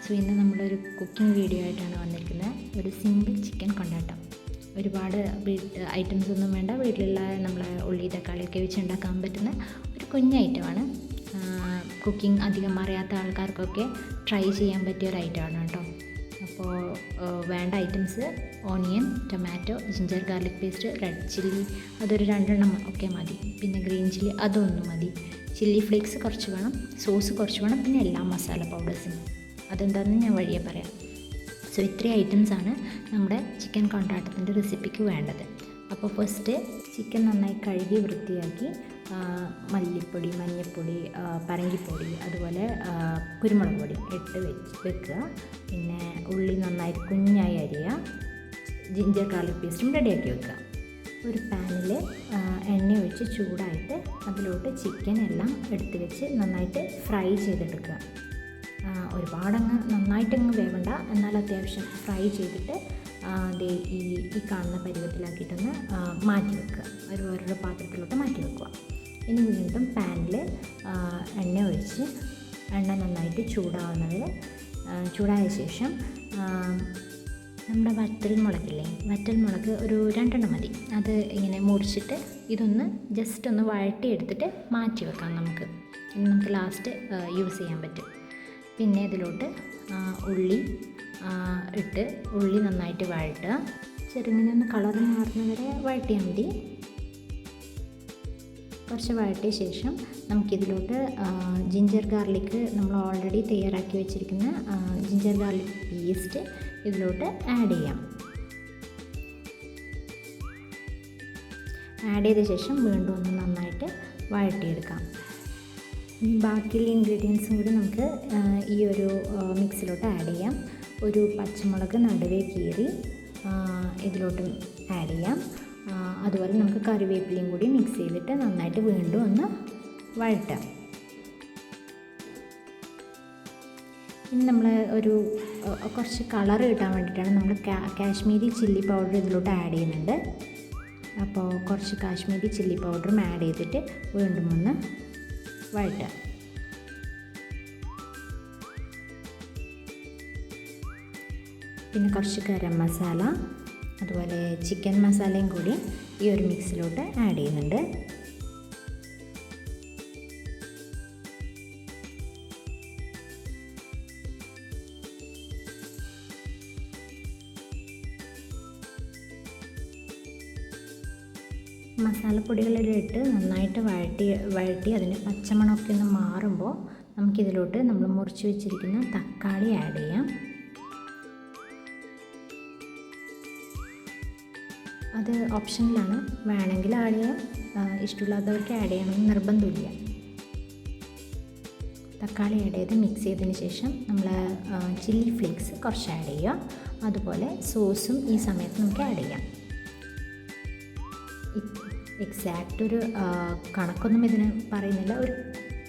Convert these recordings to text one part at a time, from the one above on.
So ഇന്ന് നമ്മളൊരു cooking video ആയിട്ടാണ് വന്നിരിക്കുന്നത്. ഒരു സിമ്പിൾ ചിക്കൻ കൊണ്ടാട്ടം. ഒരുപാട് ഐറ്റംസ് ഒന്നും വേണ്ട, വീട്ടിലുള്ള നമ്മളെ ഉള്ളി തക്കാളിയൊക്കെ വെച്ച് ഉണ്ടാക്കാൻ പറ്റുന്ന ഒരു കുഞ്ഞ് ഐറ്റമാണ്. കുക്കിംഗ് അധികം അറിയാത്ത ആൾക്കാർക്കൊക്കെ ട്രൈ ചെയ്യാൻ പറ്റിയ ഒരു ഐറ്റമാണ് കേട്ടോ. അപ്പോൾ വേണ്ട items onion, tomato, ginger garlic paste, red chilli അതൊരു 2 ഒക്കെ മതി. പിന്നെ ഗ്രീൻ ചില്ലി അതൊന്നും മതി. ചില്ലി ഫ്ലേക്സ് കുറച്ച് വേണം, സോസ് കുറച്ച് വേണം, പിന്നെ എല്ലാ മസാല പൗഡേഴ്സും. അതെന്താണെന്ന് ഞാൻ വഴിയെ പറയാം. സോ ഇത്രയും ഐറ്റംസാണ് നമ്മുടെ ചിക്കൻ കൊണ്ടാട്ടത്തിൻ്റെ റെസിപ്പിക്ക് വേണ്ടത്. അപ്പോൾ ഫസ്റ്റ് ചിക്കൻ നന്നായി കഴുകി വൃത്തിയാക്കി മല്ലിപ്പൊടി, മഞ്ഞൾപ്പൊടി, പറങ്കിപ്പൊടി, അതുപോലെ കുരുമുളക് പൊടി ഇട്ട് വെക്കുക. പിന്നെ ഉള്ളി നന്നായി കുഞ്ഞായി അരിയുക. ജിഞ്ചർ ഗാർലിക് പേസ്റ്റും റെഡിയാക്കി വെക്കുക. ഒരു പാനിൽ എണ്ണ ഒഴിച്ച് ചൂടായിട്ട് അതിലോട്ട് ചിക്കൻ എല്ലാം എടുത്ത് വെച്ച് നന്നായിട്ട് ഫ്രൈ ചെയ്തെടുക്കുക. ഒരുപാടങ്ങ് നന്നായിട്ടങ്ങ് വേവണ്ട, എന്നാൽ അത്യാവശ്യം ഫ്രൈ ചെയ്തിട്ട് ഈ കാണുന്ന പരുവത്തിലാക്കിയിട്ടൊന്ന് മാറ്റി വെക്കുക. ഒരു വേറൊരു പാത്രത്തിലോട്ട് മാറ്റി വെക്കുക. ഇനി വീണ്ടും പാനിൽ എണ്ണ ഒഴിച്ച് എണ്ണ നന്നായിട്ട് ചൂടായ ശേഷം നമ്മുടെ വറ്റൽമുളക് ഒരു 2 മതി. അത് ഇങ്ങനെ മുറിച്ചിട്ട് ഇതൊന്ന് ജസ്റ്റ് ഒന്ന് വഴട്ടിയെടുത്തിട്ട് മാറ്റി വെക്കാം. നമുക്ക് ലാസ്റ്റ് യൂസ് ചെയ്യാൻ പറ്റും. പിന്നെ ഇതിലോട്ട് ഉള്ളി ഇട്ട് ഉള്ളി നന്നായിട്ട് വഴട്ടുക. ചെറുങ്ങനെ ഒന്ന് കളർ മാറുന്നവരെ വഴട്ടിയാൽ മതി. കുറച്ച് വഴട്ടിയ ശേഷം നമുക്കിതിലോട്ട് ജിഞ്ചർ ഗാർലിക് നമ്മൾ ഓൾറെഡി തയ്യാറാക്കി വെച്ചിരിക്കുന്ന ജിഞ്ചർ ഗാർലിക് പേസ്റ്റ് ഇതിലോട്ട് ആഡ് ചെയ്യാം. ആഡ് ചെയ്ത ശേഷം വീണ്ടും ഒന്ന് നന്നായിട്ട് വഴട്ടിയെടുക്കാം. ബാക്കിയുള്ള ഇൻഗ്രീഡിയൻസും കൂടി നമുക്ക് ഈ ഒരു മിക്സിലോട്ട് ആഡ് ചെയ്യാം. ഒരു പച്ചമുളക് നടുവേ കീറി ഇതിലോട്ട് ആഡ് ചെയ്യാം. അതുപോലെ നമുക്ക് കറിവേപ്പിലയും കൂടി മിക്സ് ചെയ്തിട്ട് നന്നായിട്ട് വീണ്ടും ഒന്ന് വഴറ്റാം. ഇനി നമ്മൾ കുറച്ച് കളർ കിട്ടാൻ വേണ്ടിയിട്ടാണ് നമ്മൾ കാശ്മീരി ചില്ലി പൗഡർ ഇതിലോട്ട് ആഡ് ചെയ്യുന്നുണ്ട്. അപ്പോൾ കുറച്ച് കാശ്മീരി ചില്ലി പൗഡറും ആഡ് ചെയ്തിട്ട് വീണ്ടും ഒന്ന് വഴറ്റുക. പിന്നെ കുറച്ച് ഗരം മസാല, അതുപോലെ ചിക്കൻ മസാലയും കൂടി ഈ ഒരു മിക്സിലോട്ട് ആഡ് ചെയ്യുന്നുണ്ട്. മസാലപ്പൊടികളിലിട്ട് നന്നായിട്ട് വഴറ്റി അതിൻ്റെ പച്ചമണമൊക്കെ ഒന്ന് മാറുമ്പോൾ നമുക്കിതിലോട്ട് നമ്മൾ മുറിച്ച് വെച്ചിരിക്കുന്ന തക്കാളി ആഡ് ചെയ്യാം. അത് ഓപ്ഷനിലാണ്, വേണമെങ്കിൽ ആഡ് ചെയ്യാം, ഇഷ്ടമില്ലാത്തവർക്ക് ആഡ് ചെയ്യണമെന്ന് നിർബന്ധമില്ല. തക്കാളി ആഡ് ചെയ്ത് മിക്സ് ചെയ്തതിന് ശേഷം നമ്മൾ ചില്ലി ഫ്ലേക്സ് കുറച്ച് ആഡ് ചെയ്യുക. അതുപോലെ സോസും ഈ സമയത്ത് നമുക്ക് ആഡ് ചെയ്യാം. എക്സാക്റ്റ് ഒരു കണക്കൊന്നും ഇതിന് പറയുന്നില്ല, ഒരു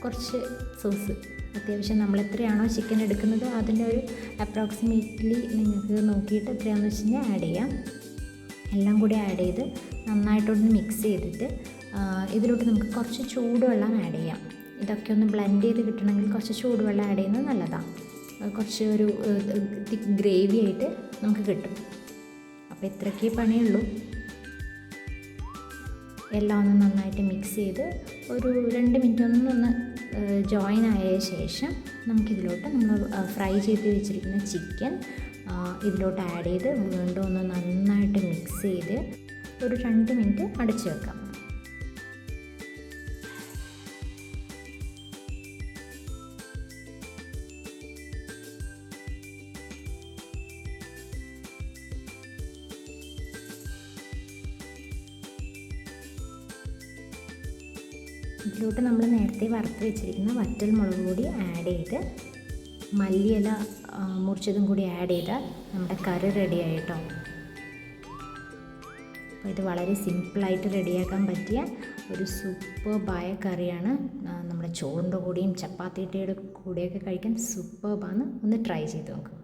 കുറച്ച് സോസ് അത്യാവശ്യം നമ്മൾ എത്രയാണോ ചിക്കൻ എടുക്കുന്നത് അതിൻ്റെ ഒരു അപ്രോക്സിമേറ്റ്ലി നിങ്ങൾക്ക് നോക്കിയിട്ട് എത്രയാണെന്ന് വെച്ച് കഴിഞ്ഞാൽ ആഡ് ചെയ്യാം. എല്ലാം കൂടി ആഡ് ചെയ്ത് നന്നായിട്ടൊന്ന് മിക്സ് ചെയ്തിട്ട് ഇതിലോട്ട് നമുക്ക് കുറച്ച് ചൂടുവെള്ളം ആഡ് ചെയ്യാം. ഇതൊക്കെ ഒന്ന് ബ്ലെൻഡ് ചെയ്ത് കിട്ടണമെങ്കിൽ കുറച്ച് ചൂടുവെള്ളം ആഡ് ചെയ്യുന്നത് നല്ലതാണ്. കുറച്ച് ഒരു തിക്ക് ഗ്രേവി ആയിട്ട് നമുക്ക് കിട്ടും. അപ്പോൾ ഇത്രയ്ക്കേ പണിയുള്ളൂ. എല്ലാം ഒന്ന് നന്നായിട്ട് മിക്സ് ചെയ്ത് ഒരു 2 മിനിറ്റ് ഒന്ന് ജോയിൻ ആയ ശേഷം നമുക്കിതിലോട്ട് നമ്മൾ ഫ്രൈ ചെയ്ത് വെച്ചിരിക്കുന്ന ചിക്കൻ ഇതിലോട്ട് ആഡ് ചെയ്ത് വീണ്ടും ഒന്ന് നന്നായിട്ട് മിക്സ് ചെയ്ത് ഒരു 2 മിനിറ്റ് അടച്ചു വെക്കാം. ഇതിലോട്ട് നമ്മൾ നേരത്തെ വറുത്ത് വെച്ചിരിക്കുന്ന വറ്റൽ മുളക് പൊടി ആഡ് ചെയ്ത് മല്ലിയില മുറിച്ചതും കൂടി ആഡ് ചെയ്താൽ നമ്മുടെ കറി റെഡി ആയിട്ടോ. അപ്പോൾ ഇത് വളരെ സിമ്പിളായിട്ട് റെഡിയാക്കാൻ പറ്റിയ ഒരു സൂപ്പർബായ കറിയാണ്. നമ്മുടെ ചോറിൻ്റെ കൂടെയും ചപ്പാത്തിയുടെ കൂടെയൊക്കെ കഴിക്കാൻ സൂപ്പർബാണ്. ഒന്ന് ട്രൈ ചെയ്ത് നോക്കുക.